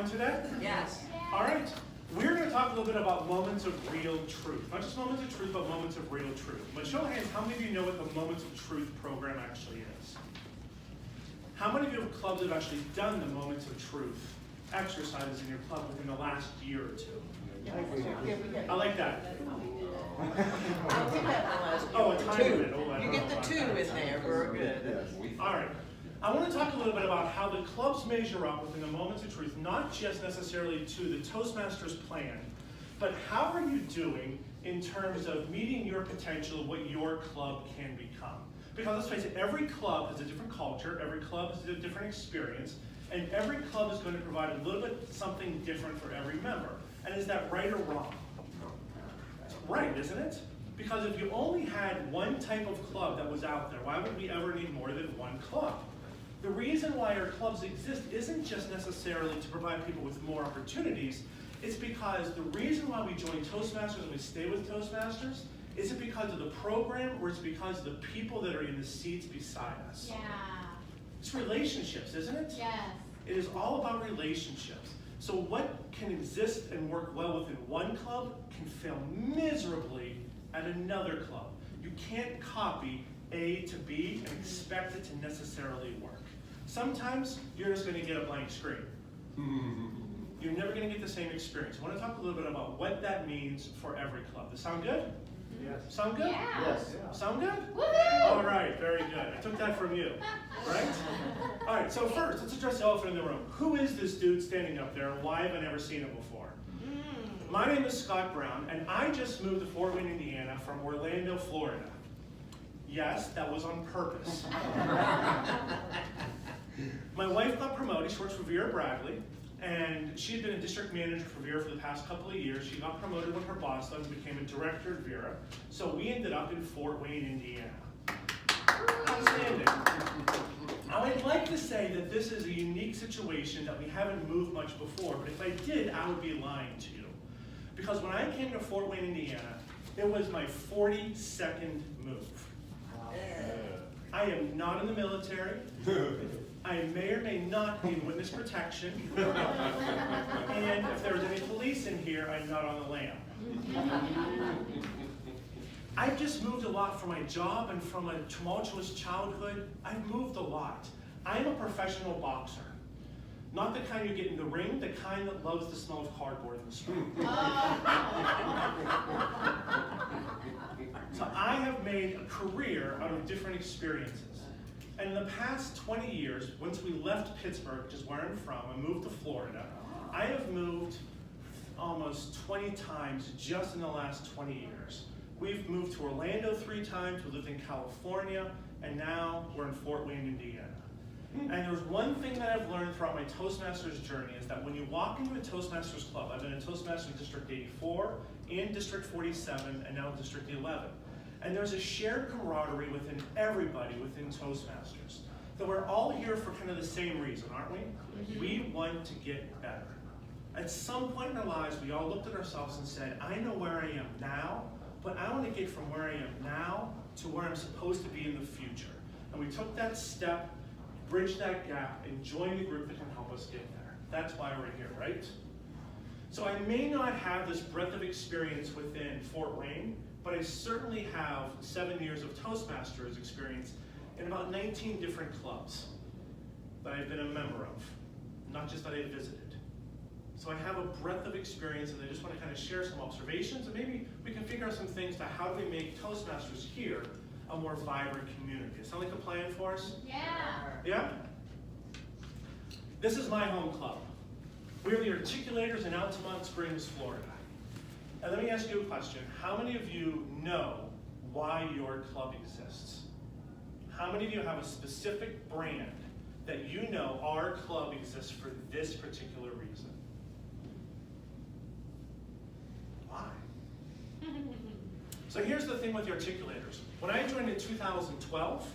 fun today? Yes. All right. We're going to talk a little bit about moments of real truth. Not just moments of truth, but moments of real truth. But show of hands, how many of you know what the Moments of Truth program actually is? How many of you have clubs that have actually done the Moments of Truth exercises in your club within the last year or two? I like that. Oh, a tiny bit. Oh, You get the 2 in there. We're good. All right. I want to talk a little bit about how the clubs measure up within the Moments of Truth, not just necessarily to the Toastmasters plan, but how are you doing in terms of meeting your potential of what your club can become? Because let's face it, every club has a different culture, every club has a different experience, and every club is going to provide a little bit something different for every member. And is that right or wrong? It's right, isn't it? Because if you only had one type of club that was out there, why would we ever need more than one club? The reason why our clubs exist isn't just necessarily to provide people with more opportunities, it's because the reason why we join Toastmasters and we stay with Toastmasters isn't because of the program, or it's because of the people that are in the seats beside us. Yeah. It's relationships, isn't it? Yes. It is all about relationships. So what can exist and work well within one club can fail miserably at another club. You can't copy A to B and expect it to necessarily work. Sometimes you're just going to get a blank screen. You're never going to get the same experience. I want to talk a little bit about what that means for every club. Does that sound good? Yes. Sound good? Yeah. Yes. Sound good? Woohoo! All right, very good. I took that from you, right? All right, so first, let's address the elephant in the room. Who is this dude standing up there, and why have I never seen him before? My name is Scott Brown, and I just moved to Fort Wayne, Indiana from Orlando, Florida. Yes, that was on purpose. My wife got promoted. She works for Vera Bradley, and she had been a district manager for Vera for the past couple of years. She got promoted when her boss left and became a director at Vera. So we ended up in Fort Wayne, Indiana. Outstanding. Now, I'd like to say that this is a unique situation that we haven't moved much before, but if I did, I would be lying to you. Because when I came to Fort Wayne, Indiana, it was my 42nd move. I am not in the military. I may or may not be in witness protection. And if there's any police in here, I'm not on the lam. I've just moved a lot from my job and from a tumultuous childhood. I've moved a lot. I'm a professional boxer. Not the kind you get in the ring, the kind that loves the smell of cardboard in the street. So I have made a career out of different experiences. And in the past 20 years, once we left Pittsburgh, which is where I'm from, and moved to Florida, I have moved almost 20 times just in the last 20 years. We've moved to Orlando 3 times, we lived in California, and now we're in Fort Wayne, Indiana. And there's one thing that I've learned throughout my Toastmasters journey is that when you walk into a Toastmasters club, I've been in Toastmasters District 84, in District 47, and now in District 11. And there's a shared camaraderie within everybody within Toastmasters. That we're all here for kind of the same reason, aren't we? We want to get better. At some point in our lives, we all looked at ourselves and said, I know where I am now, but I want to get from where I am now to where I'm supposed to be in the future. And we took that step, bridged that gap, and joined the group that can help us get there. That's why we're here, right? So I may not have this breadth of experience within Fort Wayne, but I certainly have 7 years of Toastmasters experience in about 19 different clubs that I've been a member of, not just that I've visited. So I have a breadth of experience, and I just want to kind of share some observations, and maybe we can figure out some things to how do we make Toastmasters here a more vibrant community. Sound like a plan for us? Yeah. Yeah? This is my home club. We're the Articulators in Altamont Springs, Florida. And let me ask you a question. How many of you know why your club exists? How many of you have a specific brand that you know our club exists for this particular reason? Why? So here's the thing with the Articulators. When I joined in 2012,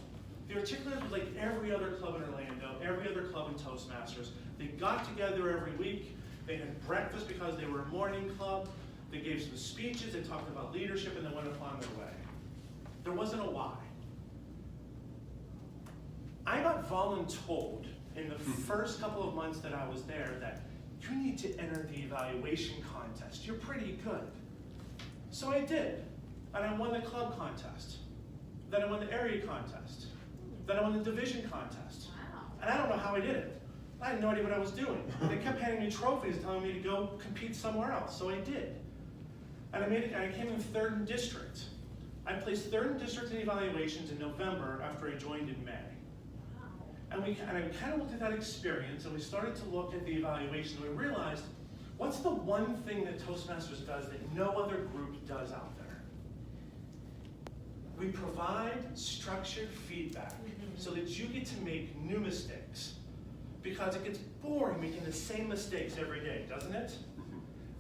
the Articulators was like every other club in Orlando, every other club in Toastmasters. They got together every week. They had breakfast because they were a morning club. They gave some speeches, they talked about leadership, and they went upon their way. There wasn't a why. I got voluntold in the first couple of months that I was there that you need to enter the evaluation contest. You're pretty good. So I did, and I won the club contest. Then I won the area contest. Then I won the division contest. Wow. And I don't know how I did it. I had no idea what I was doing. They kept handing me trophies telling me to go compete somewhere else, so I did. And I made it, and I came in 3rd in district. I placed 3rd in district in evaluations in November after I joined in May. And I kind of looked at that experience, and we started to look at the evaluation, and we realized, what's the one thing that Toastmasters does that no other group does out there? We provide structured feedback so that you get to make new mistakes. Because it gets boring making the same mistakes every day, doesn't it?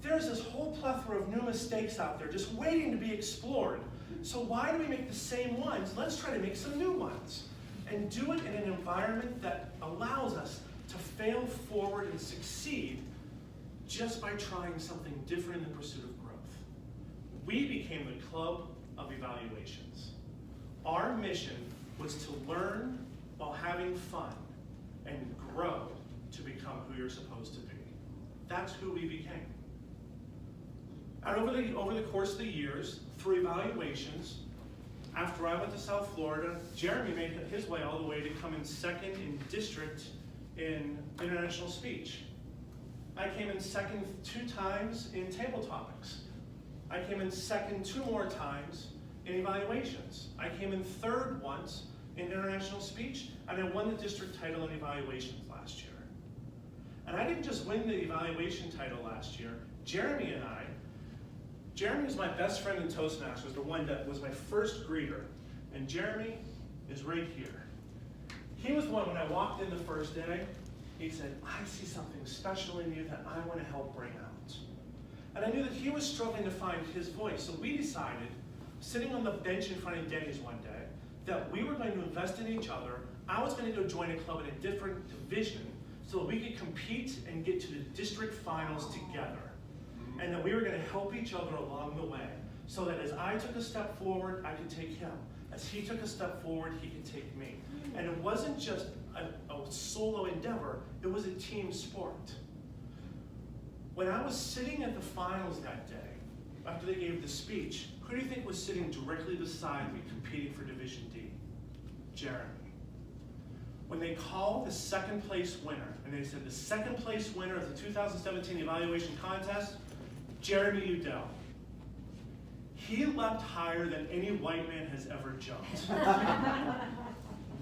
There's this whole plethora of new mistakes out there just waiting to be explored. So why do we make the same ones? Let's try to make some new ones. And do it in an environment that allows us to fail forward and succeed just by trying something different in the pursuit of growth. We became the club of evaluations. Our mission was to learn while having fun and grow to become who you're supposed to be. That's who we became. And over the course of the years, through evaluations, after I went to South Florida, Jeremy made his way all the way to come in 2nd in district in international speech. I came in 2nd 2 times in table topics. I came in 2nd 2 more times in evaluations. I came in 3rd once in international speech, and I won the district title in evaluations last year. And I didn't just win the evaluation title last year. Jeremy was my best friend in Toastmasters, the one that was my first greeter. And Jeremy is right here. He was the one when I walked in the first day, he said, I see something special in you that I want to help bring out. And I knew that he was struggling to find his voice. So we decided, sitting on the bench in front of Denny's one day, that we were going to invest in each other. I was going to go join a club in a different division so that we could compete and get to the district finals together. And that we were going to help each other along the way, so that as I took a step forward, I could take him. As he took a step forward, he could take me. And it wasn't just a solo endeavor, it was a team sport. When I was sitting at the finals that day, after they gave the speech, who do you think was sitting directly beside me competing for Division D? Jeremy. When they called the 2nd place winner, and they said the 2nd place winner of the 2017 evaluation contest, Jeremy Udell. He leapt higher than any white man has ever jumped.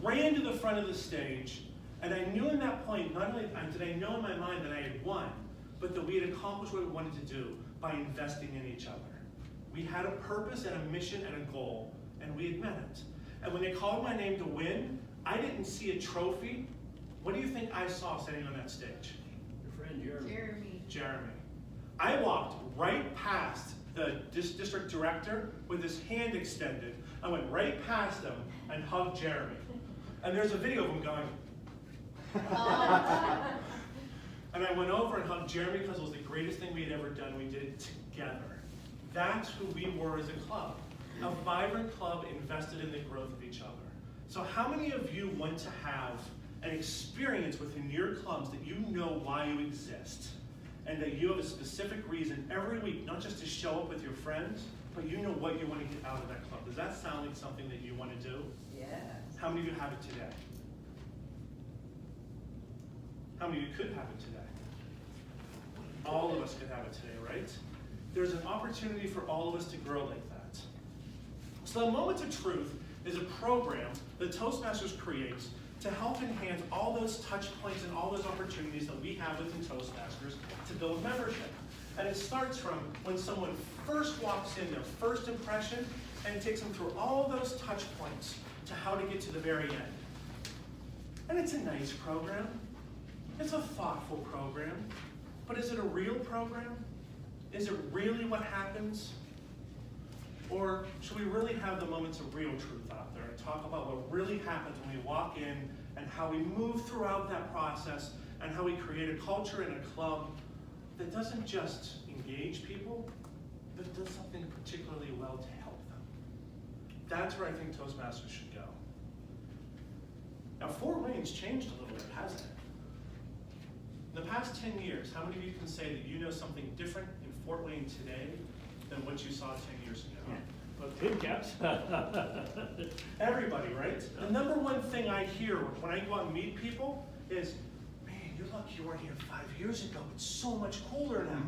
Ran to the front of the stage, and I knew in that point, not only did I know in my mind that I had won, but that we had accomplished what we wanted to do by investing in each other. We had a purpose and a mission and a goal, and we had met it. And when they called my name to win, I didn't see a trophy. What do you think I saw sitting on that stage? Your friend Jeremy. Jeremy. I walked right past the district director with his hand extended. I went right past him and hugged Jeremy. And there's a video of him going. And I went over and hugged Jeremy because it was the greatest thing we had ever done. We did it together. That's who we were as a club. A vibrant club invested in the growth of each other. So how many of you want to have an experience within your clubs that you know why you exist? And that you have a specific reason every week, not just to show up with your friends, but you know what you want to get out of that club. Does that sound like something that you want to do? Yes. How many of you have it today? How many of you could have it today? All of us could have it today, right? There's an opportunity for all of us to grow like that. So the Moments of Truth is a program that Toastmasters creates to help enhance all those touch points and all those opportunities that we have within Toastmasters to build membership. And it starts from when someone first walks in, their first impression, and it takes them through all those touch points to how to get to the very end. And it's a nice program. It's a thoughtful program. But is it a real program? Is it really what happens? Or should we really have the moments of real truth out there and talk about what really happens when we walk in and how we move throughout that process and how we create a culture and a club that doesn't just engage people, but does something particularly well to help them? That's where I think Toastmasters should go. Now, Fort Wayne's changed a little bit, hasn't it? In the past past 10 years, how many of you can say that you know something different in Fort Wayne today than what you saw 10 years ago? Well, tin caps. Everybody, right? The number one thing I hear when I go out and meet people is, man, you're lucky you weren't here 5 years ago. It's so much cooler now.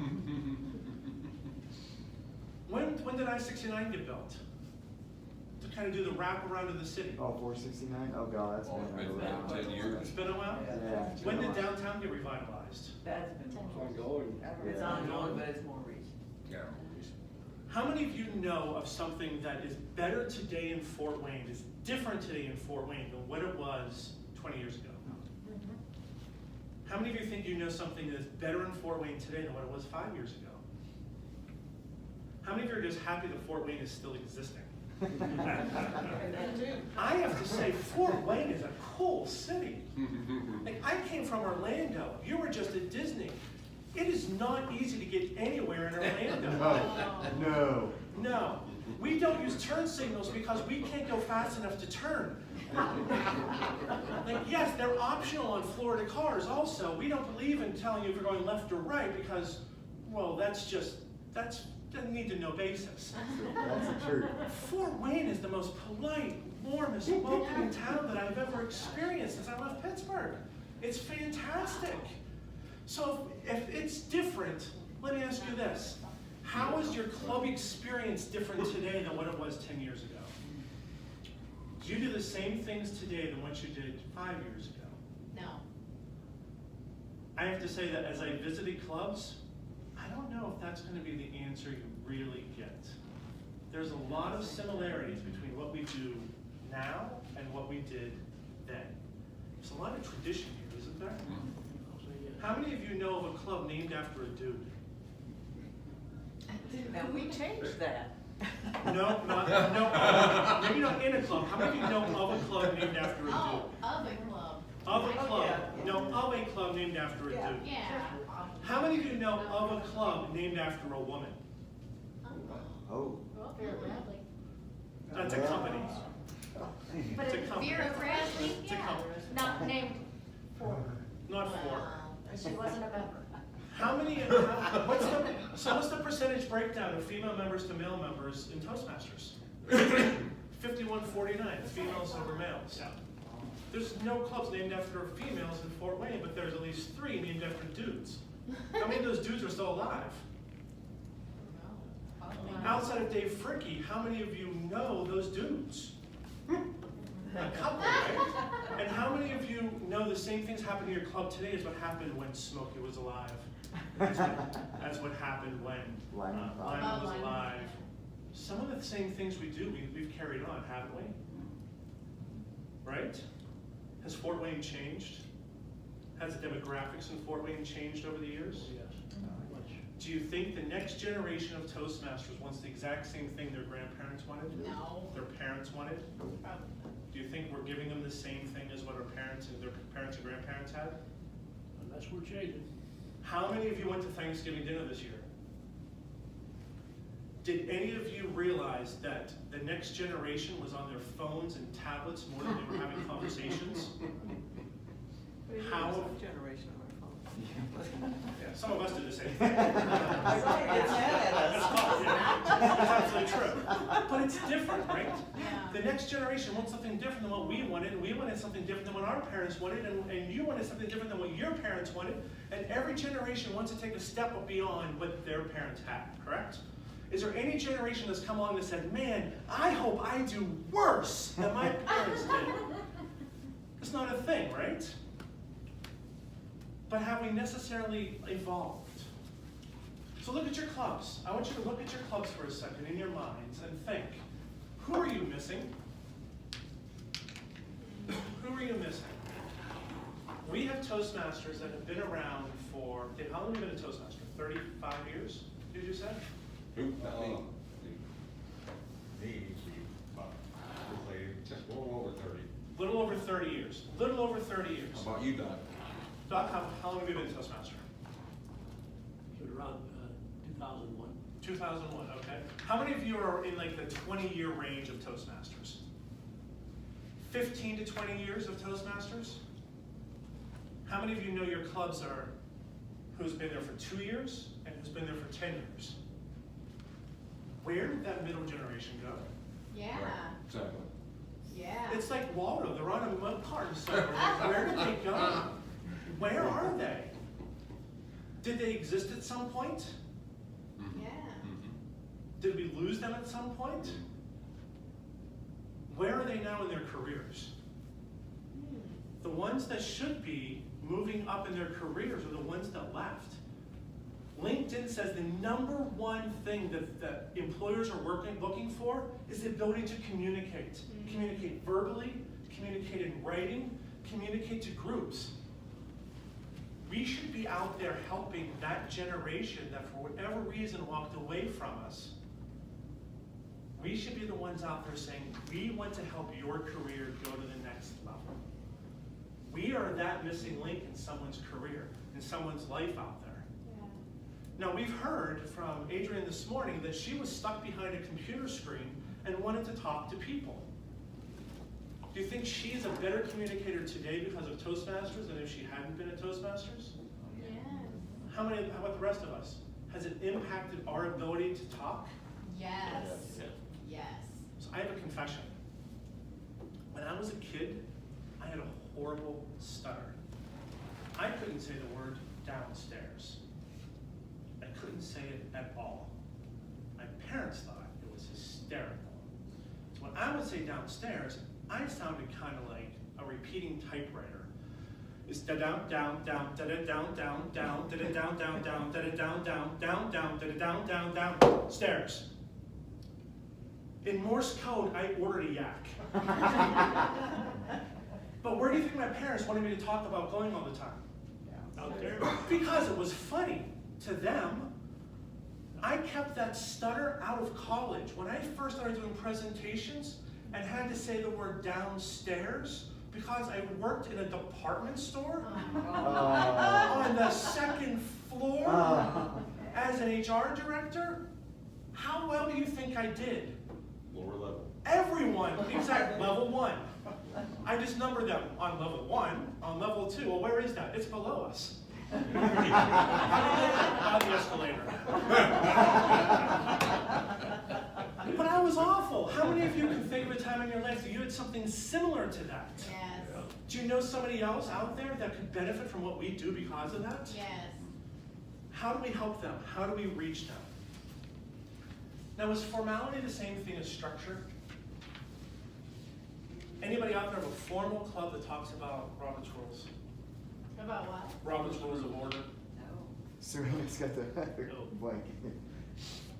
When did I-69 get built? To kind of do the wrap around of the city. Oh, 469? Oh, God, that's been It's been around. 10 years. It's been a while? Yeah. it's When been did a while. downtown get revitalized? That's been Ongoing. It's ongoing, but it's more recent. Yeah. How many of you know of something that is better today in Fort Wayne, is different today in Fort Wayne than what it was 20 years ago? How many of you think you know something that is better in Fort Wayne today than what it was 5 years ago? How many of you are just happy that Fort Wayne is still existing? I have to say, Fort Wayne is a cool city. Like, I came from Orlando. You were just at Disney. It is not easy to get anywhere in Orlando. No. No. We don't use turn signals because we can't go fast enough to turn. Like, yes, they're optional on Florida cars also. We don't believe in telling you if you're going left or right because, well, that's a need-to-know basis. That's the truth. Fort Wayne is the most polite, warmest, welcoming town that I've ever experienced since I left Pittsburgh. It's fantastic. So if it's different, let me ask you this. How is your club experience different today than what it was 10 years ago? Do you do the same things today than what you did 5 years ago? No. I have to say that as I visited clubs, I don't know if that's going to be the answer you really get. There's a lot of similarities between what we do now and what we did then. There's a lot of tradition here, isn't there? How many of you know of a club named after a dude? Now, we changed that. No, maybe not in a club. How many of you know of a club named after a dude? Oh, of a club. Of a club. Yeah. No, of a club named after a dude. Yeah. How many of you know of a club named after a woman? Oh. Well, Vera Bradley. That's a company. But It's a company. Vera Bradley, It's a yeah, company. not named for. Not four. She wasn't a member. How many, what's the percentage breakdown of female members to male members in Toastmasters? 51-49, females over males. There's no clubs named after females in Fort Wayne, but there's at least 3 named after dudes. How many of those dudes are still alive? Outside of Dave Fricke, how many of you know those dudes? A couple, right? And how many of you know the same things happen in your club today as what happened when Smokey was alive? As what happened when Lyman Lyman was Lyman. alive. Some of the same things we do, we've carried on, haven't we? Right? Has Fort Wayne changed? Has the demographics in Fort Wayne changed over the years? Yes, much. Do you think the next generation of Toastmasters wants the exact same thing their grandparents wanted? No. Their parents wanted? Probably. Do you think we're giving them the same thing as what our parents and their parents and grandparents had? Unless we're changing. How many of you went to Thanksgiving dinner this year? Did any of you realize that the next generation was on their phones and tablets more than they were having conversations? How? Some generation of our phone. Yeah, some of us did the same thing. It's mad at That's us. fine, yeah. That's absolutely true. But it's different, right? Yeah. The next generation wants something different than what we wanted, and we wanted something different than what our parents wanted, and you wanted something different than what your parents wanted, and every generation wants to take a step beyond what their parents had, correct? Is there any generation that's come along and said, man, I hope I do worse than my parents did? It's not a thing, right? But have we necessarily evolved? So look at your clubs. I want you to look at your clubs for a second in your minds and think, who are you missing? Who are you missing? We have Toastmasters that have been around for, how long have you been a Toastmaster? 35 years, did you say? Who? Not me. Me, just a little over 30. Little over 30 years. Little over 30 years. How about you, Doc? Doc, how long have you been a Toastmaster? So around 2001. 2001, okay. How many of you are in like the 20-year range of Toastmasters? 15 to 20 years of Toastmasters? How many of you know your clubs are who's been there for 2 years, and who's been there for 10 years. Where did that middle generation go? Yeah, Exactly. yeah. It's like Waldo, they're on a mud cart somewhere. Where did they go? Where are they? Did they exist at some point? Yeah. Did we lose them at some point? Where are they now in their careers? The ones that should be moving up in their careers are the ones that left. LinkedIn says the number one thing that employers are looking for is the ability to communicate. Communicate verbally, communicate in writing, communicate to groups. We should be out there helping that generation that for whatever reason walked away from us. We should be the ones out there saying, we want to help your career go to the next level. We are that missing link in someone's career, in someone's life out there. Now, we've heard from Adrienne this morning that she was stuck behind a computer screen and wanted to talk to people. Do you think she's a better communicator today because of Toastmasters than if she hadn't been at Toastmasters? Yeah. How about the rest of us? Has it impacted our ability to talk? Yes. Yes. So I have a confession. When I was a kid, I had a horrible stutter. I couldn't say the word downstairs. I couldn't say it at all. My parents thought it was hysterical. So when I would say downstairs, I sounded kind of like a repeating typewriter. It's da down down down da da down down down da da down down down da da down down down down da da down down down stairs. In Morse code, I ordered a yak. But where do you think my parents wanted me to talk about going all the time? Out there. Because it was funny to them. I kept that stutter out of college. When I first started doing presentations and had to say the word downstairs, because I worked in a department store on the second floor as an HR director, how well do you think I did? Lower level. Everyone, exact level 1. I just numbered them on level 1, on level 2. Well, where is that? It's below us. On the escalator. But I was awful. How many of you can think of a time in your life that you had something similar to that? Yes. Do you know somebody else out there that could benefit from what we do because of that? Yes. How do we help them? How do we reach them? Now, is formality the same thing as structure? Anybody out there have a formal club that talks about Robert's rules? About what? Robert's rules of order? No. Serena's got the blank.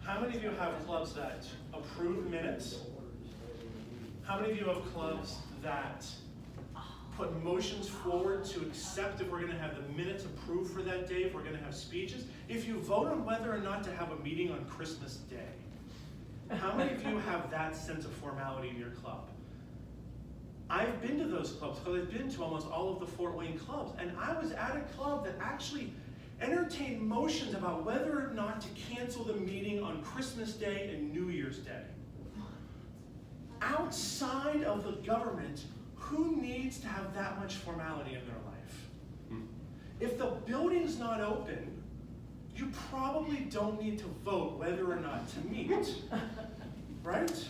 How many of you have clubs that approve minutes? How many of you have clubs that put motions forward to accept if we're going to have the minutes approved for that day, if we're going to have speeches? If you vote on whether or not to have a meeting on Christmas Day, how many of you have that sense of formality in your club? I've been to those clubs because I've been to almost all of the Fort Wayne clubs, and I was at a club that actually entertained motions about whether or not to cancel the meeting on Christmas Day and New Year's Day. Outside of the government, who needs to have that much formality in their life? If the building's not open, you probably don't need to vote whether or not to meet, right?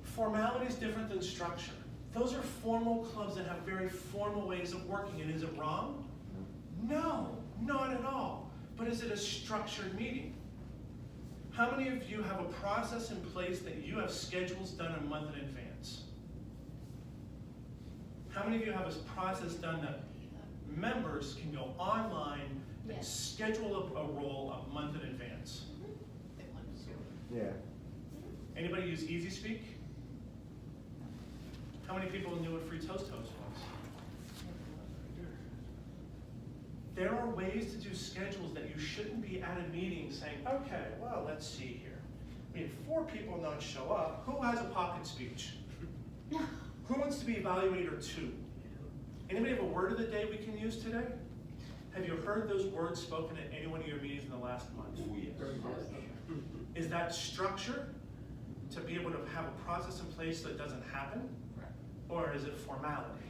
Formality is different than structure. Those are formal clubs that have very formal ways of working, and is it wrong? No, not at all. But is it a structured meeting? How many of you have a process in place that you have schedules done a month in advance? How many of you have a process done that members can go online and Yes. schedule a role a month in advance? They want to do it. Yeah. Anybody use Easy Speak? How many people knew what Free Toast Toast was? There are ways to do schedules that you shouldn't be at a meeting saying, okay, well, let's see here. We had 4 people not show up. Who has a pocket speech? Who wants to be evaluator 2? Anybody have a word of the day we can use today? Have you heard those words spoken at any one of your meetings in the last month? Oh, yes. Is that structure to be able to have a process in place so it doesn't happen? Or is it formality?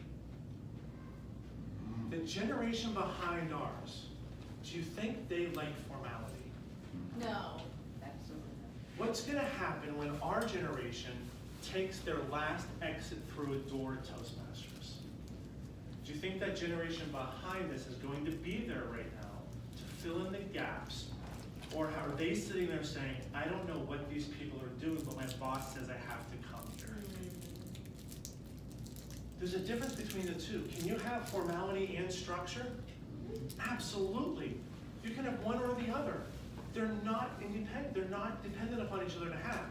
The generation behind ours Do you think they like formality? No. Absolutely. What's going to happen when our generation takes their last exit through a door at Toastmasters? Do you think that generation behind us is going to be there right now to fill in the gaps? Or are they sitting there saying, I don't know what these people are doing, but my boss says I have to come here? There's a difference between the two. Can you have formality and structure? Absolutely. You can have one or the other. They're not independent. They're not dependent upon each other to have.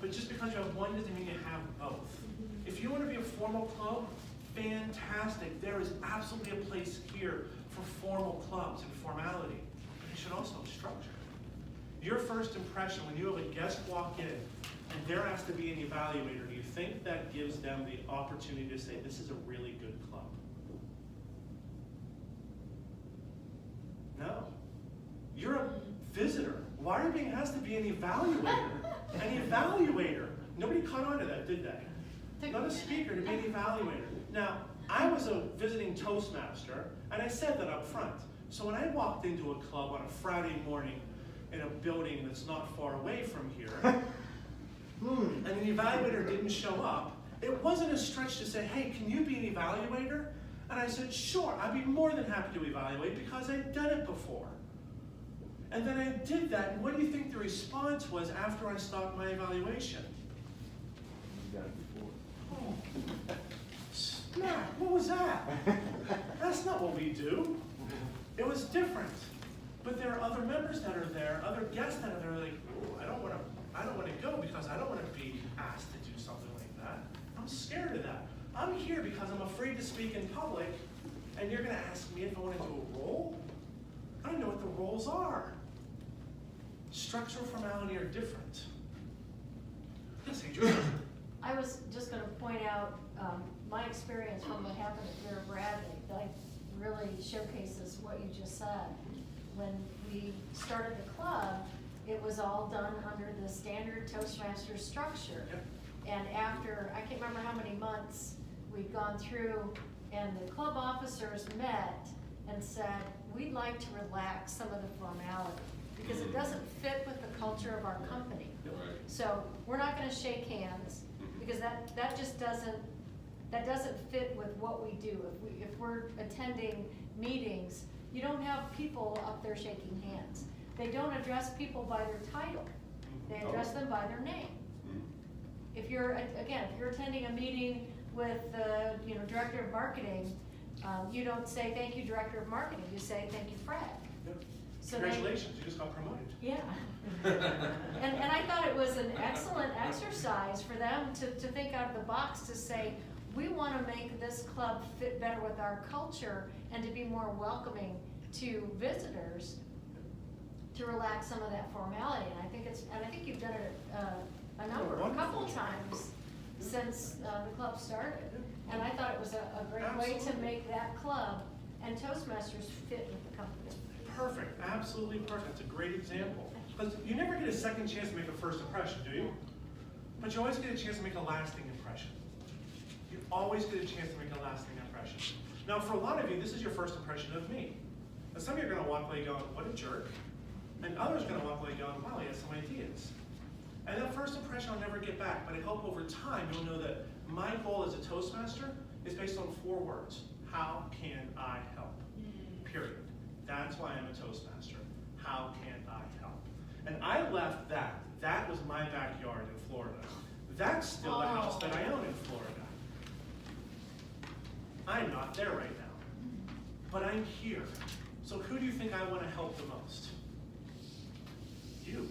But just because you have one doesn't mean you have both. If you want to be a formal club, fantastic. There is absolutely a place here for formal clubs and formality. But you should also have structure. Your first impression when you have a guest walk in and they're asked to be an evaluator, do you think that gives them the opportunity to say, this is a really good club? No. You're a visitor. Why are you being asked to be an evaluator? An evaluator. Nobody caught on to that, did they? Not a speaker, to be an evaluator. Now, I was a visiting Toastmaster, and I said that up front. So when I walked into a club on a Friday morning in a building that's not far away from here, and an evaluator didn't show up, it wasn't a stretch to say, hey, can you be an evaluator? And I said, sure, I'd be more than happy to evaluate because I'd done it before. And then I did that, and what do you think the response was after I stopped my evaluation? You got it before. Oh, snap, what was that? That's not what we do. It was different. But there are other members that are there, other guests that are there, like, oh, I don't want to go because I don't want to be asked to do something like that. I'm scared of that. I'm here because I'm afraid to speak in public, and you're going to ask me if I want to do a role? I don't know what the roles are. Structure and formality are different. Yes, Adrian. I was just gonna point out, my experience from what happened at Vera Bradley, that really showcases what you just said. When we started the club, it was all done under the standard Toastmasters structure. Yep. And after, I can't remember how many months we'd gone through, and the club officers met and said, we'd like to relax some of the formality, because it doesn't fit with the culture of our company. So we're not gonna shake hands, because that just doesn't fit with what we do. If we're attending meetings, you don't have people up there shaking hands. They don't address people by their title. They address them by their name. If you're attending a meeting with the director of marketing, you don't say, thank you, director of marketing. You say, thank you, Fred. Yep. So Congratulations, you just got promoted. Yeah. And I thought it was an excellent exercise for them to think out of the box, to say, we want to make this club fit better with our culture and to be more welcoming to visitors, to relax some of that formality. And I think you've done it a couple times since the club started. And I thought it was a great way to make that club and Toastmasters fit with the company. Perfect, absolutely perfect. It's a great example. Because you never get a second chance to make a first impression, do you? But you always get a chance to make a lasting impression. You always get a chance to make a lasting impression. Now, for a lot of you, this is your first impression of me. And some of you are going to walk away going, what a jerk. And others are going to walk away going, wow, he has some ideas. And that first impression I'll never get back, but I hope over time you'll know that my goal as a Toastmaster is based on 4 words. How can I help? Period. That's why I'm a Toastmaster. How can I help? And I left that. That was my backyard in Florida. That's still the house that I own in Florida. I'm not there right now. But I'm here. So who do you think I want to help the most? You.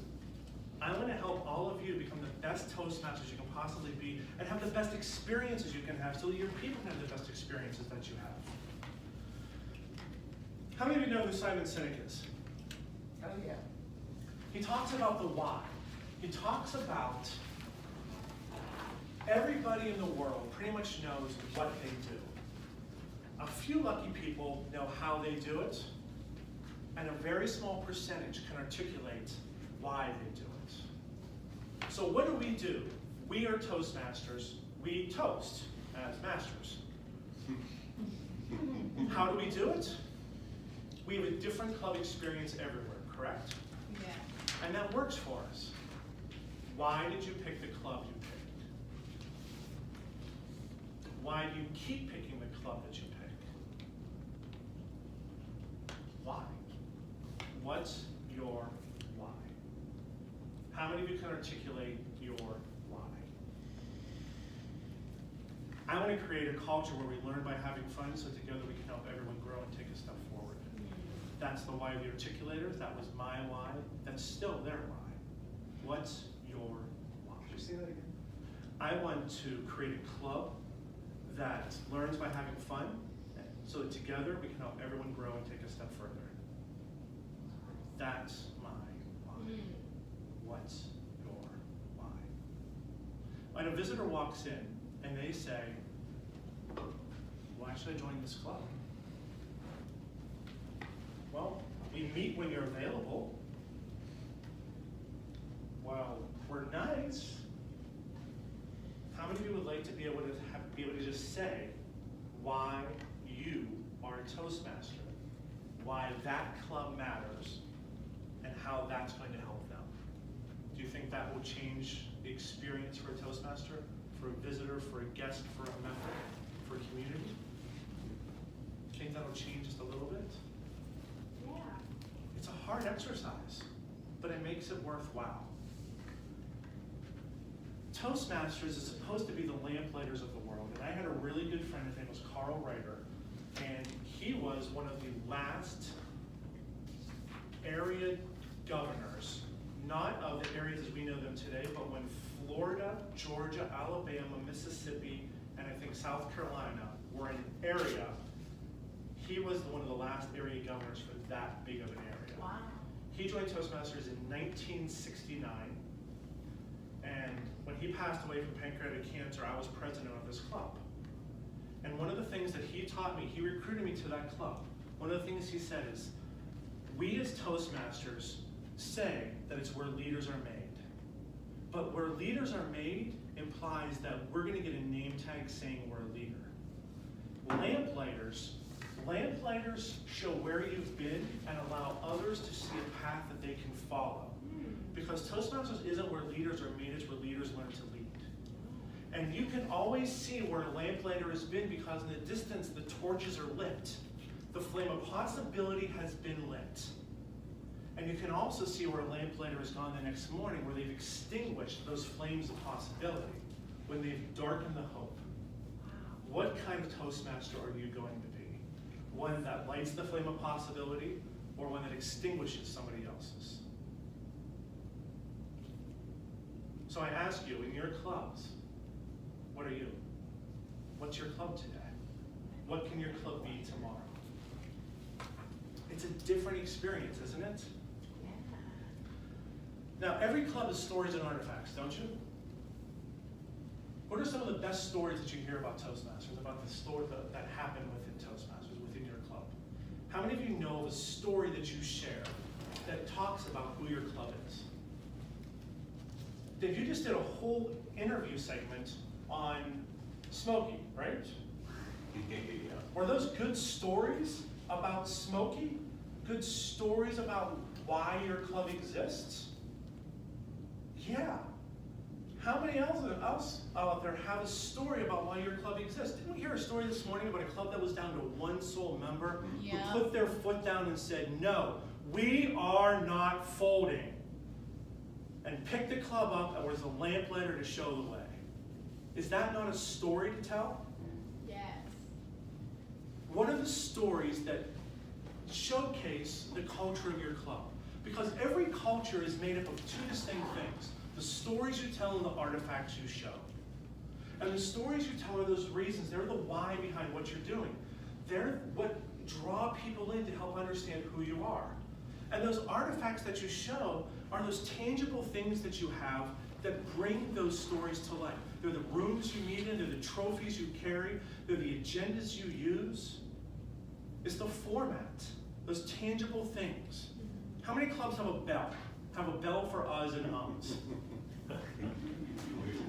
I want to help all of you become the best Toastmasters you can possibly be and have the best experiences you can have so that your people can have the best experiences that you have. How many of you know who Simon Sinek is? Oh, yeah. He talks about the why. He talks about everybody in the world pretty much knows what they do. A few lucky people know how they do it, and a very small percentage can articulate why they do it. So what do? We are Toastmasters. We toast as masters. How do we do it? we have a different club experience everywhere, correct? Yeah. And that works for us. Why did you pick the club you picked? Why do you keep picking the club that you pick? Why? What's your why? How many of you can articulate your why? I want to create a culture where we learn by having fun, so together we can help everyone grow and take a step forward. That's the why of the articulators. That was my why. That's still their why. What's your why? Did you say that again? I want to create a club that learns by having fun, so that together we can help everyone grow and take a step further. That's my why. What's your why? When a visitor walks in and they say, why should I join this club? Well, we meet when you're available. Well, we're nice. How many of you would like to be able to just say why you are a Toastmaster, why that club matters, and how that's going to help them? Do you think that will change the experience for a Toastmaster, for a visitor, for a guest, for a member, for a community? Do you think that'll change just a little bit? Yeah. It's a hard exercise, but it makes it worthwhile. Toastmasters is supposed to be the lamplighters of the world, and I had a really good friend, his name was Carl Reiter, and he was one of the last area governors, not of the areas as we know them today, but when Florida, Georgia, Alabama, Mississippi, and I think South Carolina were an area, he was one of the last area governors for that big of an area. Wow. He joined Toastmasters in 1969, and when he passed away from pancreatic cancer, I was president of this club. And one of the things that he taught me, he recruited me to that club. One of the things he said is, we as Toastmasters say that it's where leaders are made. But where leaders are made implies that we're going to get a name tag saying we're a leader. Lamplighters show where you've been and allow others to see a path that they can follow. Because Toastmasters isn't where leaders are made, it's where leaders learn to lead. And you can always see where a lamplighter has been because in the distance the torches are lit. The flame of possibility has been lit. And you can also see where a lamplighter has gone the next morning, where they've extinguished those flames of possibility, when they've darkened the hope. What kind of Toastmaster are you going to be? One that lights the flame of possibility, or one that extinguishes somebody else's? So I ask you, in your clubs, what are you? What's your club today? What can your club be tomorrow? It's a different experience, isn't it? Yeah. Now, every club has stories and artifacts, don't you? What are some of the best stories that you hear about Toastmasters, about the story that happened within Toastmasters, within your club? How many of you know of a story that you share that talks about who your club is? Dave, you just did a whole interview segment on Smokey, right? Were those good stories about Smokey? Good stories about why your club exists? Yeah. How many else out there have a story about why your club exists? Didn't we hear a story this morning about a club that was down to one sole member Yeah. who put their foot down and said, no, we are not folding, and picked the club up and was a lamplighter to show the way? Is that not a story to tell? Yes. What are the stories that showcase the culture of your club? Because every culture is made up of two distinct things: the stories you tell and the artifacts you show. And the stories you tell are those reasons. They're the why behind what you're doing. They're what draw people in to help understand who you are. And those artifacts that you show are those tangible things that you have that bring those stories to life. They're the rooms you meet in, they're the trophies you carry, they're the agendas you use. It's the format, those tangible things. How many clubs have a bell? Have a bell for uhs and ums?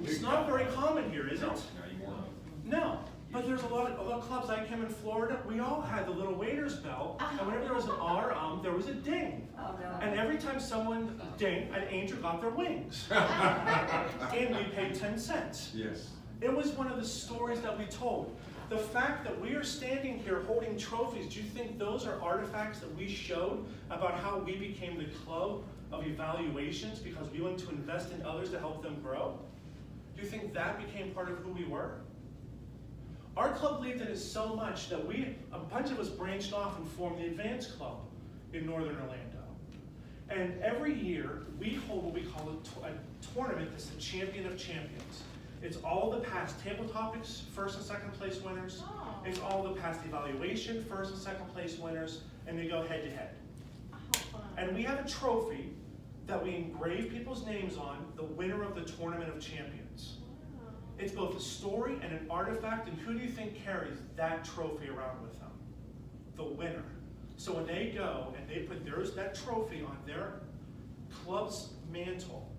It's not very common here, is it? No, you won't. No. But there's a lot of clubs. I came in Florida, we all had the little waiter's bell, and whenever there was an R, there was a ding. Oh, no. And every time someone dinged, an angel got their wings. And we paid 10 cents. Yes. It was one of the stories that we told. The fact that we are standing here holding trophies, do you think those are artifacts that we showed about how we became the club of evaluations because we wanted to invest in others to help them grow? Do you think that became part of who we were? Our club believed in it so much that a bunch of us branched off and formed the Advanced Club in Northern Orlando. And every year, we hold what we call a tournament that's the Champion of Champions. It's all the past table topics, first and second place winners. Oh. It's all the past evaluation, first and second place winners, and they go head to head. How fun. And we have a trophy that we engrave people's names on, the winner of the Tournament of Champions. Wow. It's both a story and an artifact, and who do you think carries that trophy around with them? The winner. So when they go and they put that trophy on their club's mantle,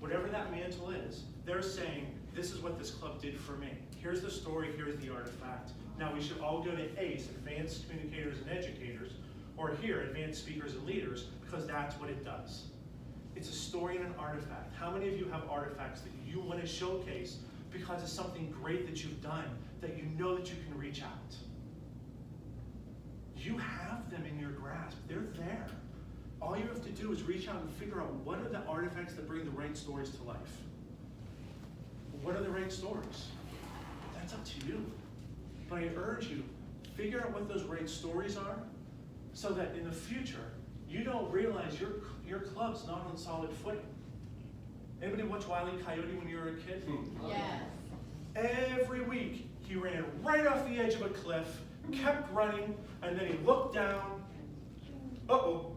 whatever that mantle is, they're saying, this is what this club did for me. Here's the story, here's the artifact. Now we should all go to ACE, Advanced Communicators and Educators, or here, Advanced Speakers and Leaders, because that's what it does. It's a story and an artifact. How many of you have artifacts that you want to showcase because it's something great that you've done, that you know that you can reach out? You have them in your grasp. They're there. All you have to do is reach out and figure out what are the artifacts that bring the right stories to life. What are the right stories? That's up to you. But I urge you, figure out what those right stories are so that in the future, you don't realize your club's not on solid footing. Anybody watch Wile E. Coyote when you were a kid? Yes. Every week, he ran right off the edge of a cliff, kept running, and then he looked down, uh-oh,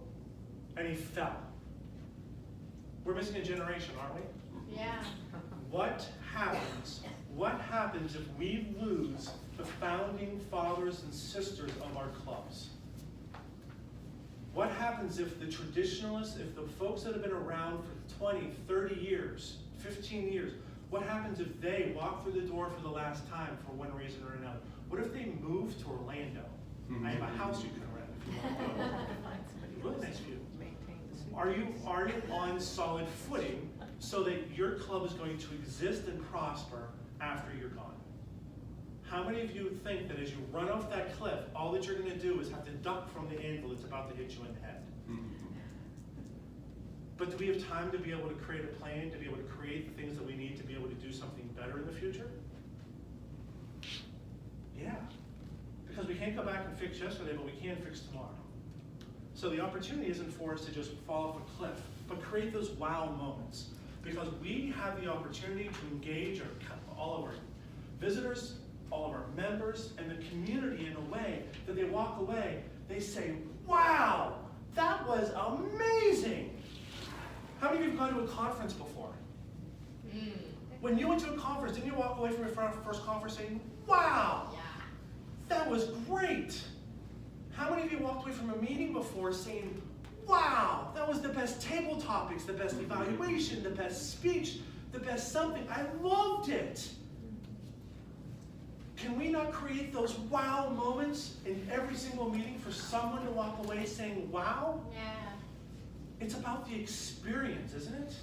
and he fell. We're missing a generation, aren't we? Yeah. What happens if we lose the founding fathers and sisters of our clubs? What happens if the traditionalists, if the folks that have been around for 20, 30 years, 15 years, what happens if they walk through the door for the last time for one reason or another? What if they move to Orlando? I have a house you can rent if you want to go. Really nice view. Are you on solid footing so that your club is going to exist and prosper after you're gone? How many of you think that as you run off that cliff, all that you're going to do is have to duck from the anvil that's about to hit you in the head? But do we have time to be able to create a plan, to be able to create the things that we need to be able to do something better in the future? Yeah. Because we can't go back and fix yesterday, but we can fix tomorrow. So the opportunity isn't for us to just fall off a cliff, but create those wow moments. Because we have the opportunity to engage all of our visitors, all of our members, and the community in a way that they walk away, they say, wow, that was amazing. How many of you have gone to a conference before? When you went to a conference, didn't you walk away from your first conference saying, wow, Yeah. that was great? How many of you walked away from a meeting before saying, wow, that was the best table topics, the best evaluation, the best speech, the best something. I loved it. Can we not create those wow moments in every single meeting for someone to walk away saying, wow? Yeah. It's about the experience, isn't it?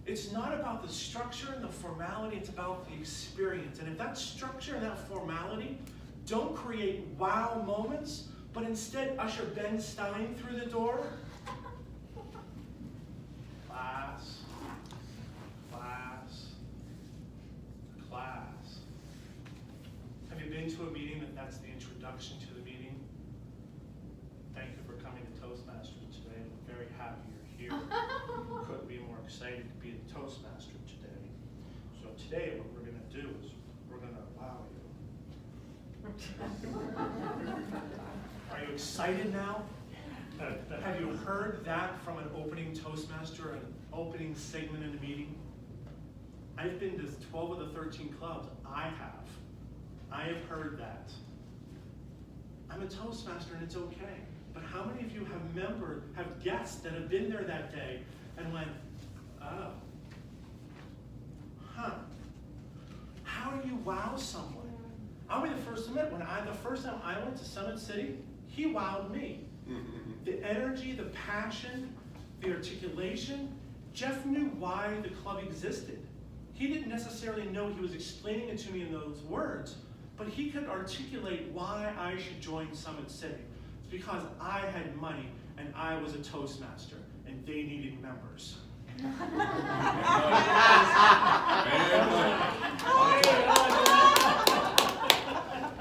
It's not about the structure and the formality, it's about the experience. And if that structure and that formality don't create wow moments, but instead usher Ben Stein through the door, class, class, class. Have you been to a meeting that's the introduction to the meeting? Thank you for coming to Toastmasters today. I'm very happy you're here. Couldn't be more excited to be a Toastmaster today. So today what we're going to do is we're going to wow you. Are you excited now? Have you heard that from an opening Toastmaster, an opening segment in the meeting? I've been to 12 of the 13 clubs. I have heard that. I'm a Toastmaster and it's okay. But how many of you have guests that have been there that day and went, oh, huh. How do you wow someone? I'll be the first to admit, the first time I went to Summit City, he wowed me. The energy, the passion, the articulation. Jeff knew why the club existed. He didn't necessarily know he was explaining it to me in those words, but he could articulate why I should join Summit City. It's because I had money and I was a Toastmaster and they needed members.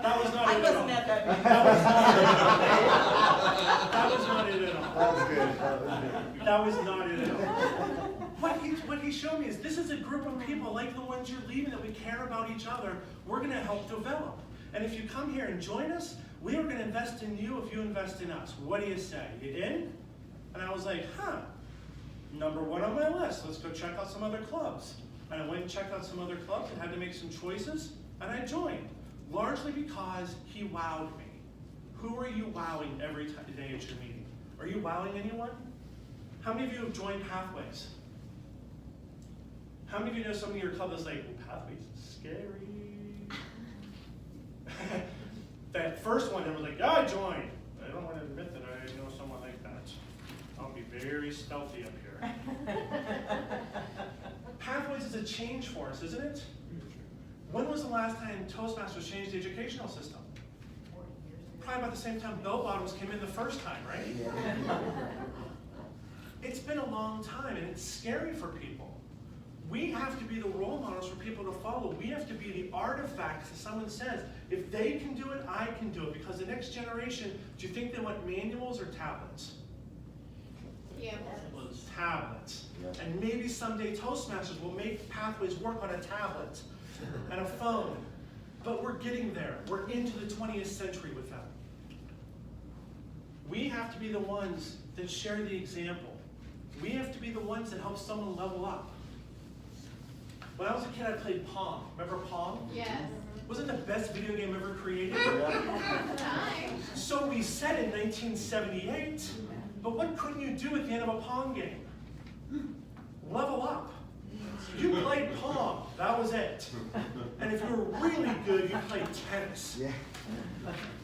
That was not I it at wasn't all. at that meeting. That was not it at all. That was good, that was good. That was not it at all. What he showed me is this is a group of people like the ones you're leaving that we care about each other. We're going to help develop. And if you come here and join us, we are going to invest in you if you invest in us. What do you say? You in? And I was like, number one on my list. Let's go check out some other clubs. And I went and checked out some other clubs and had to make some choices. And I joined, largely because he wowed me. Who are you wowing every day at your meeting? Are you wowing anyone? How many of you have joined Pathways? How many of you know somebody in your club that's like, Pathways is scary? That first one, everyone's like, I joined. I don't want to admit that I know someone like that. I'll be very stealthy up here. Pathways is a change for us, isn't it? When was the last time Toastmasters changed the educational system? 40 years ago. Probably about the same time bell bottoms came in the first time, right? It's been a long time and it's scary for people. We have to be the role models for people to follow. We have to be the artifacts that someone says, if they can do it, I can do it. Because the next generation, do you think they want manuals or tablets? Yeah. Tablets. Yeah. And maybe someday Toastmasters will make Pathways work on a tablet and a phone. But we're getting there. We're into the 20th century with them. We have to be the ones that share the example. We have to be the ones that help someone level up. When I was a kid, I played Pong. Remember Pong? Yes. Wasn't it the best video game ever created? Nice. So we said in 1978. But what couldn't you do at the end of a Pong game? Level up. You played Pong. That was it. And if you were really good, you played tennis. Yeah.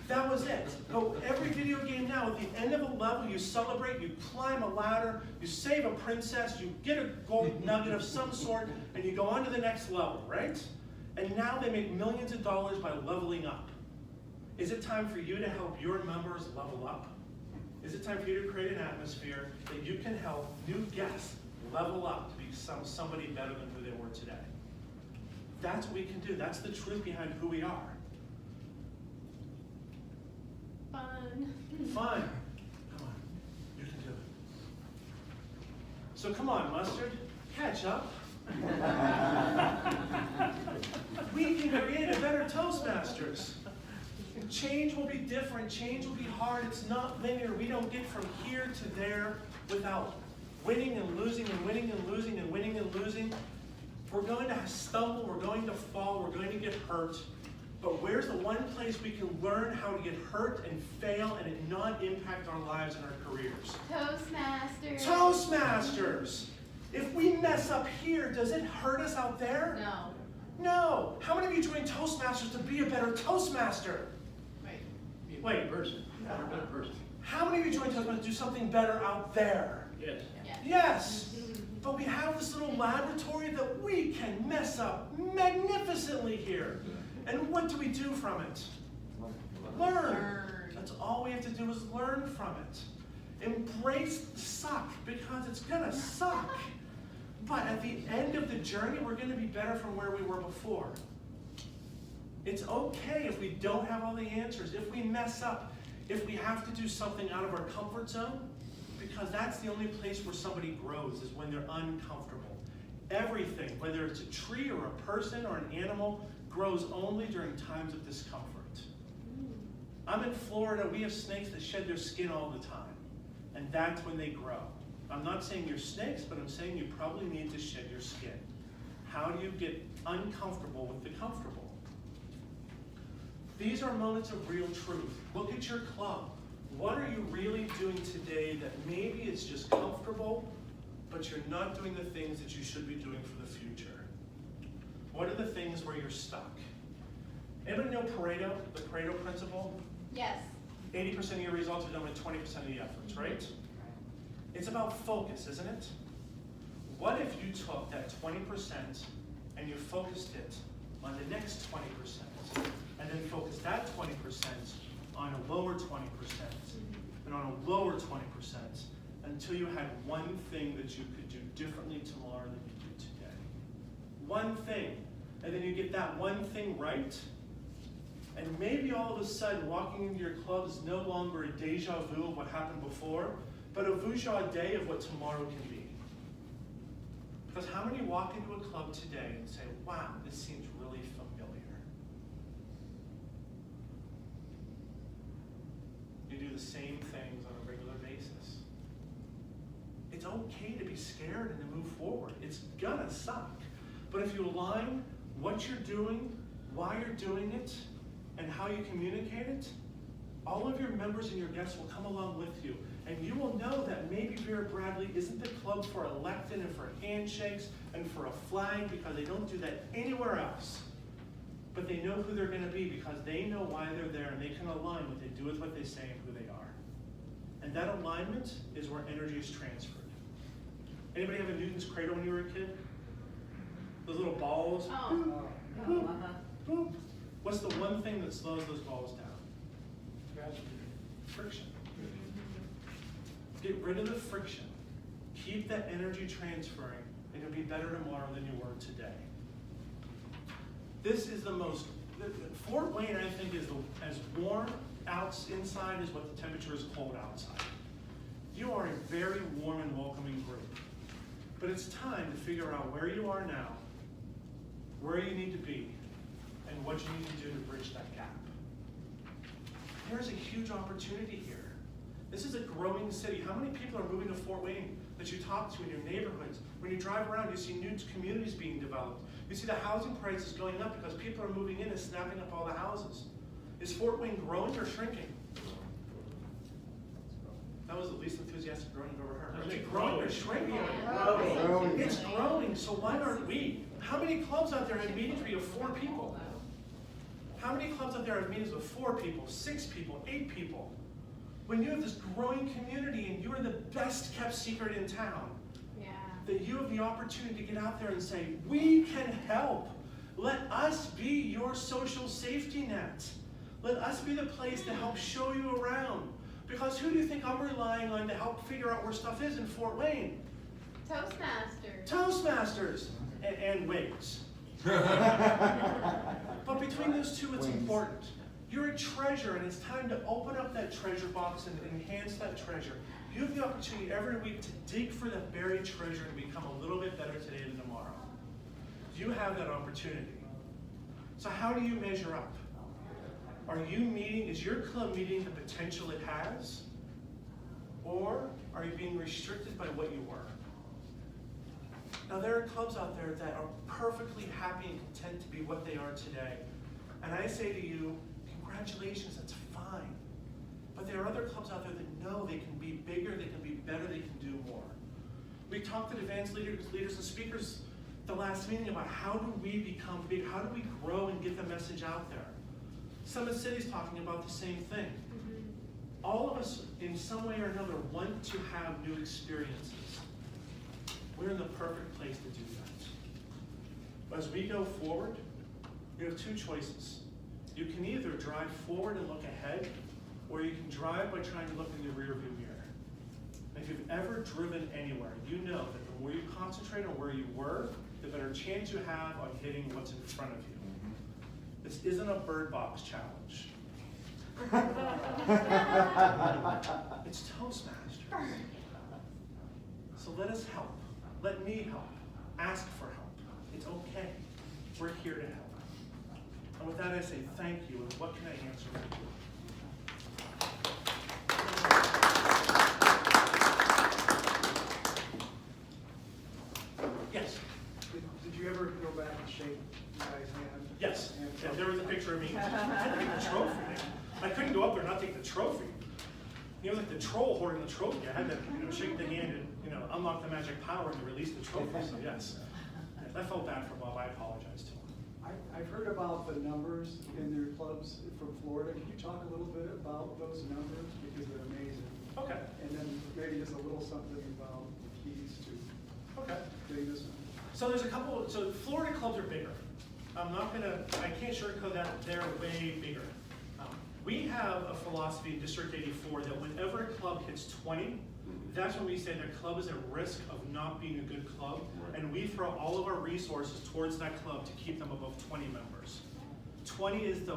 That was it. But every video game now, at the end of a level, you celebrate, you climb a ladder, you save a princess, you get a gold nugget of some sort, and you go on to the next level, right? And now they make millions of dollars by leveling up. Is it time for you to help your members level up? Is it time for you to create an atmosphere that you can help new guests level up to become somebody better than who they were today? That's what we can do. That's the truth behind who we are. Fun. Fun. Come on. You can do it. So come on, Mustard. Catch up. We can create a better Toastmasters. Change will be different. Change will be hard. It's not linear. We don't get from here to there without winning and losing and winning and losing and winning and losing. We're going to stumble. We're going to fall. We're going to get hurt. But where's the one place we can learn how to get hurt and fail and it not impact our lives and our careers? Toastmasters. Toastmasters! If we mess up here, does it hurt us out there? No. No. How many of you joined Toastmasters to be a better Toastmaster? Right. Be a Wait. better person. Not a better person. How many of you joined Toastmasters to do something better out there? Yes. Yeah. Yes. But we have this little laboratory that we can mess up magnificently here. And what do we do from it? Learn. Learn. That's all we have to do is learn from it. Embrace the suck, because it's gonna suck. But at the end of the journey, we're gonna be better from where we were before. It's okay if we don't have all the answers, if we mess up, if we have to do something out of our comfort zone, because that's the only place where somebody grows, is when they're uncomfortable. Everything, whether it's a tree or a person or an animal, grows only during times of discomfort. I'm in Florida, we have snakes that shed their skin all the time, and that's when they grow. I'm not saying you're snakes, but I'm saying you probably need to shed your skin. How do you get uncomfortable with the comfortable? These are moments of real truth. Look at your club. What are you really doing today that maybe it's just comfortable, but you're not doing the things that you should be doing for the future? What are the things where you're stuck? Anybody know Pareto, the Pareto principle? Yes. 80% of your results are done with 20% of the efforts, right? It's about focus, isn't it? What if you took that 20% and you focused it on the next 20%, and then focused that 20% on a lower 20%, and on a lower 20%, until you had one thing that you could do differently tomorrow than you do today. One thing. And then you get that one thing right, and maybe all of a sudden walking into your club is no longer a deja vu of what happened before, but a vuja day of what tomorrow can be. Because how many walk into a club today and say, wow, this seems really familiar? You do the same things on a regular basis. It's okay to be scared and to move forward. It's gonna suck. But if you align what you're doing, why you're doing it, and how you communicate it, all of your members and your guests will come along with you. And you will know that maybe Vera Bradley isn't the club for elected and for handshakes and for a flag, because they don't do that anywhere else. But they know who they're going to be because they know why they're there, and they can align what they do with what they say and who they are. And that alignment is where energy is transferred. Anybody have a Newton's cradle when you were a kid? Those little balls? Oh. Boop, boop. What's the one thing that slows those balls down? Friction. Get rid of the friction. Keep that energy transferring, and you'll be better tomorrow than you were today. This is the most, Fort Wayne, I think, is as warm inside as what the temperature is cold outside. You are a very warm and welcoming group. But it's time to figure out where you are now, where you need to be, and what you need to do to bridge that gap. There's a huge opportunity here. This is a growing city. How many people are moving to Fort Wayne that you talk to in your neighborhoods? When you drive around, you see new communities being developed. You see the housing prices going up because people are moving in and snapping up all the houses. Is Fort Wayne growing or shrinking? That was the least enthusiastic growing I've ever heard. Is it growing or shrinking? Growing. It's growing, so why aren't we? How many clubs out there have meetings where you have 4 people? How many clubs out there have meetings with 4 people, 6 people, 8 people? When you have this growing community and you're the best kept secret in town, Yeah. that you have the opportunity to get out there and say, we can help. Let us be your social safety net. Let us be the place to help show you around. Because who do you think I'm relying on to help figure out where stuff is in Fort Wayne? Toastmasters. Toastmasters and Wigs. But between those two, it's important. You're a treasure, and it's time to open up that treasure box and enhance that treasure. You have the opportunity every week to dig for that buried treasure and become a little bit better today than tomorrow. You have that opportunity. So how do you measure up? Is your club meeting the potential it has? Or are you being restricted by what you were? Now there are clubs out there that are perfectly happy and content to be what they are today. And I say to you, congratulations, that's fine. But there are other clubs out there that know they can be bigger, they can be better, they can do more. We talked to advanced leaders and speakers at the last meeting about how do we become big, how do we grow and get the message out there. Summit City's talking about the same thing. All of us, in some way or another, want to have new experiences. We're in the perfect place to do that. As we go forward, you have 2 choices. You can either drive forward and look ahead, or you can drive by trying to look in the rearview mirror. And if you've ever driven anywhere, you know that the more you concentrate on where you were, the better chance you have on hitting what's in front of you. This isn't a bird box challenge. It's Toastmasters. So let us help. Let me help. Ask for help. It's okay. We're here to help. And with that, I say thank you. And what can I answer for you? Yes. Did you ever go back and shake you guys' hand? Yes. Yeah, there was a picture of me. I had to take the trophy. I couldn't go up there and not take the trophy. It was like the troll holding the trophy. I had to shake the hand and unlock the magic power and release the trophy. So yes. I felt bad for Bob. I apologize to him. I've heard about the numbers in their clubs from Florida. Can you talk a little bit about those numbers, because they're amazing? Okay, And then maybe just a little something about the keys to okay. getting this one. So there's a couple, so Florida clubs are bigger. I can't sugarcoat that, they're way bigger. We have a philosophy in District 84 that whenever a club hits 20, that's when we say that club is at risk of not being a good club, and we throw all of our resources towards that club to keep them above 20 members. 20 is the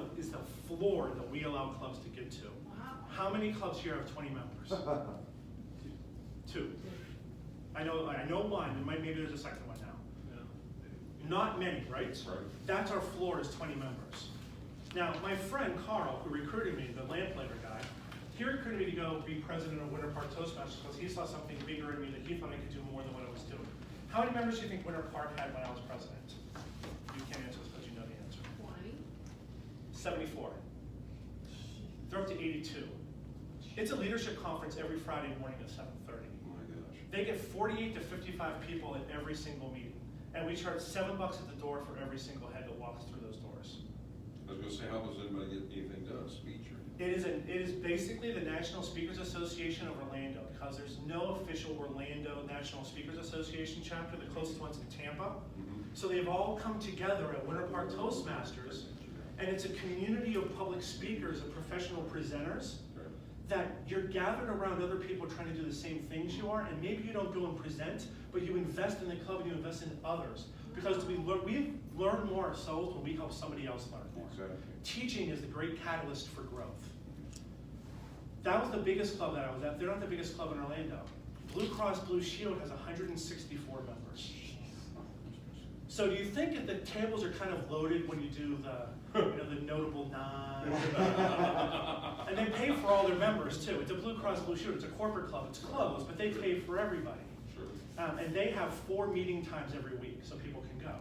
floor that we allow clubs to get to. How many clubs here have 20 members? 2. I know one, and maybe there's a second one now. Not many, right? Right. That's our floor is 20 members. Now, my friend Carl, who recruited me, the lamplighter guy, he recruited me to go be president of Winter Park Toastmasters because he saw something bigger in me that he thought I could do more than what I was doing. How many members do you think Winter Park had when I was president? You can't answer this because you know the answer. 20. 74. They're up to 82. It's a leadership conference every Friday morning at 7:30. Oh my gosh. They get 48 to 55 people at every single meeting. And we charge $7 at the door for every single head that walks through those doors. I was gonna say, how does anybody get anything done, speech or? It is basically the National Speakers Association of Orlando, because there's no official Orlando National Speakers Association chapter. The closest one's in Tampa. So they've all come together at Winter Park Toastmasters, and it's a community of public speakers and professional presenters that you're gathered around other people trying to do the same things you are, and maybe you don't go and present, but you invest in the club and you invest in others. Because we learn more ourselves when we help somebody else learn more. Exactly. Teaching is the great catalyst for growth. That was the biggest club that I was at. They're not the biggest club in Orlando. Blue Cross Blue Shield has 164 members. So do you think that the tables are kind of loaded when you do the notable nine? And they pay for all their members too. It's a Blue Cross Blue Shield. It's a corporate club. It's closed, but they pay for everybody. Sure. And they have 4 meeting times every week, so people can go.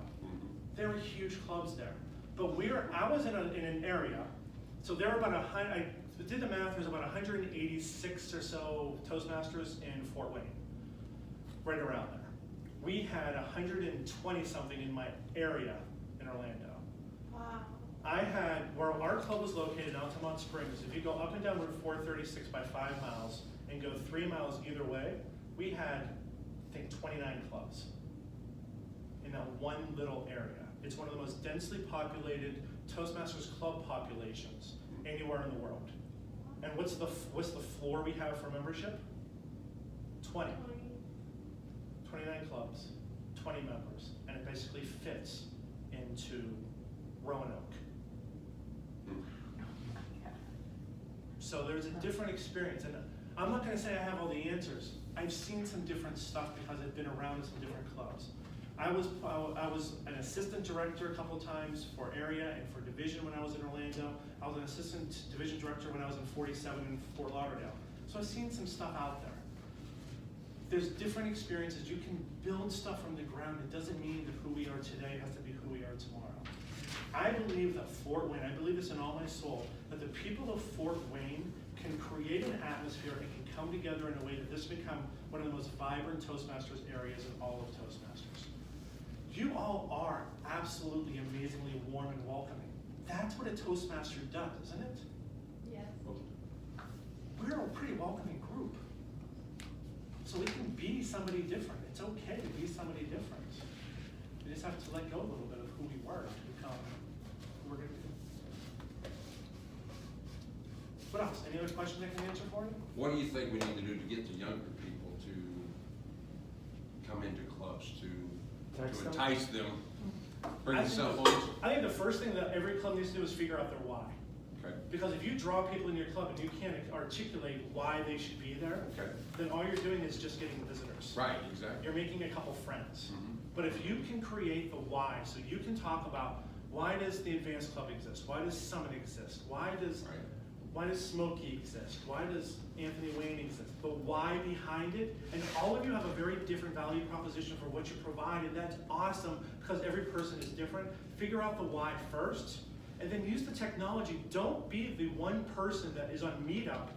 There are huge clubs there. But I was in an area, so there are about I did the math, there's about 186 or so Toastmasters in Fort Wayne, right around there. We had 120 something in my area in Orlando. Wow. I had, where our club was located in Altamont Springs, if you go up and down Route 436 by 5 miles and go 3 miles either way, we had, I think, 29 clubs in that one little area. It's one of the most densely populated Toastmasters club populations anywhere in the world. And what's the floor we have for membership? 20. 29 clubs, 20 members, and it basically fits into Roanoke. So there's a different experience, and I'm not going to say I have all the answers. I've seen some different stuff because I've been around in some different clubs. I was an assistant director a couple times for area and for division when I was in Orlando. I was an assistant division director when I was in 47 in Fort Lauderdale. So I've seen some stuff out there. There's different experiences. You can build stuff from the ground. It doesn't mean that who we are today has to be who we are tomorrow. I believe that Fort Wayne, I believe this in all my soul, that the people of Fort Wayne can create an atmosphere and can come together in a way that this become one of the most vibrant Toastmasters areas in all of Toastmasters. You all are absolutely amazingly warm and welcoming. That's what a Toastmaster does, isn't it? Yes. We're a pretty welcoming group. So we can be somebody different. It's okay to be somebody different. We just have to let go a little bit of who we were to become who we're going to be. What else? Any other questions I can answer for you? What do you think we need to do to get the younger people to come into clubs, to entice them, bring the cell phones? I think the first thing that every club needs to do is figure out their why. Okay. Because if you draw people in your club and you can't articulate why they should be there, Okay. then all you're doing is just getting visitors. Right, exactly. You're making a couple friends. Mhm. But if you can create the why, so you can talk about why does the Advanced Club exist? Why does Summit exist? Why does Smokey exist? Why does Anthony Wayne exist? The why behind it, and all of you have a very different value proposition for what you provide, and that's awesome because every person is different. Figure out the why first, and then use the technology. Don't be the one person that is on Meetup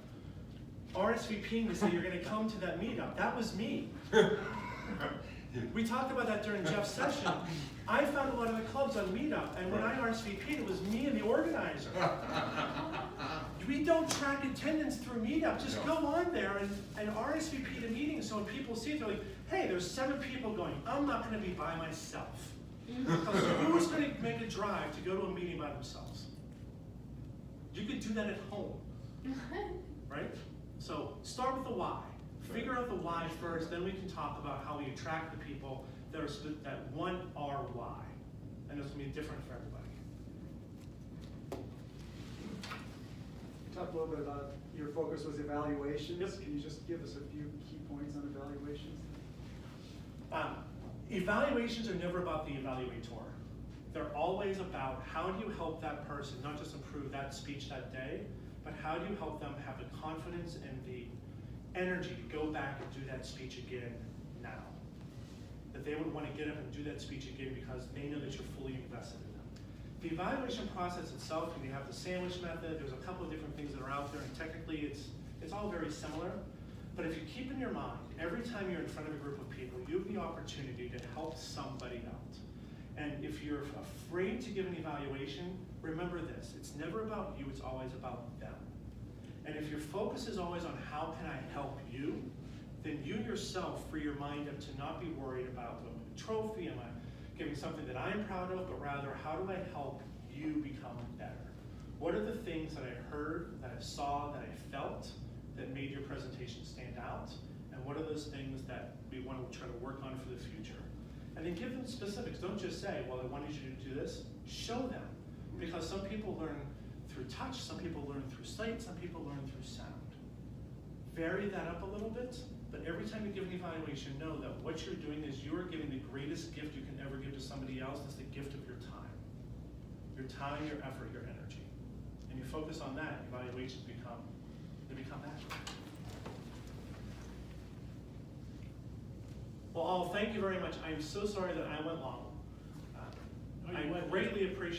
RSVPing to say you're going to come to that meetup. That was me. We talked about that during Jeff's session. I found a lot of the clubs on Meetup, and when I RSVP'd, it was me and the organizer. We don't track attendance through Meetup. Just go on there and RSVP the meeting, so when people see it, they're like, hey, there's 7 people going. I'm not gonna be by myself. Because who's gonna make a drive to go to a meeting by themselves? You could do that at home, right? So start with the why. Figure out the why first, then we can talk about how we attract the people that want our why. And it's gonna be different for everybody. You talked a little bit about your focus was evaluations. Yep. Can you just give us a few key points on evaluations? Evaluations are never about the evaluator. They're always about how do you help that person, not just improve that speech that day, but how do you help them have the confidence and the energy to go back and do that speech again now. That they would want to get up and do that speech again because they know that you're fully invested in them. The evaluation process itself, and you have the sandwich method, there's a couple of different things that are out there, and technically it's all very similar. But if you keep in your mind, every time you're in front of a group of people, you have the opportunity to help somebody out. And if you're afraid to give an evaluation, remember this, it's never about you, it's always about them. And if your focus is always on how can I help you, then you yourself free your mind up to not be worried about a trophy, am I giving something that I'm proud of, but rather how do I help you become better? What are the things that I heard, that I saw, that I felt, that made your presentation stand out? And what are those things that we want to try to work on for the future? And then give them specifics. Don't just say, well, I wanted you to do this. Show them. Because some people learn through touch, some people learn through sight, some people learn through sound. Vary that up a little bit, but every time you give an evaluation, know that what you're doing is you're giving the greatest gift you can ever give to somebody else. That's the gift of your time. Your time, your effort, your energy. And you focus on that, evaluations become magic. Well, all, thank you very much. I'm so sorry that I went long. I greatly appreciate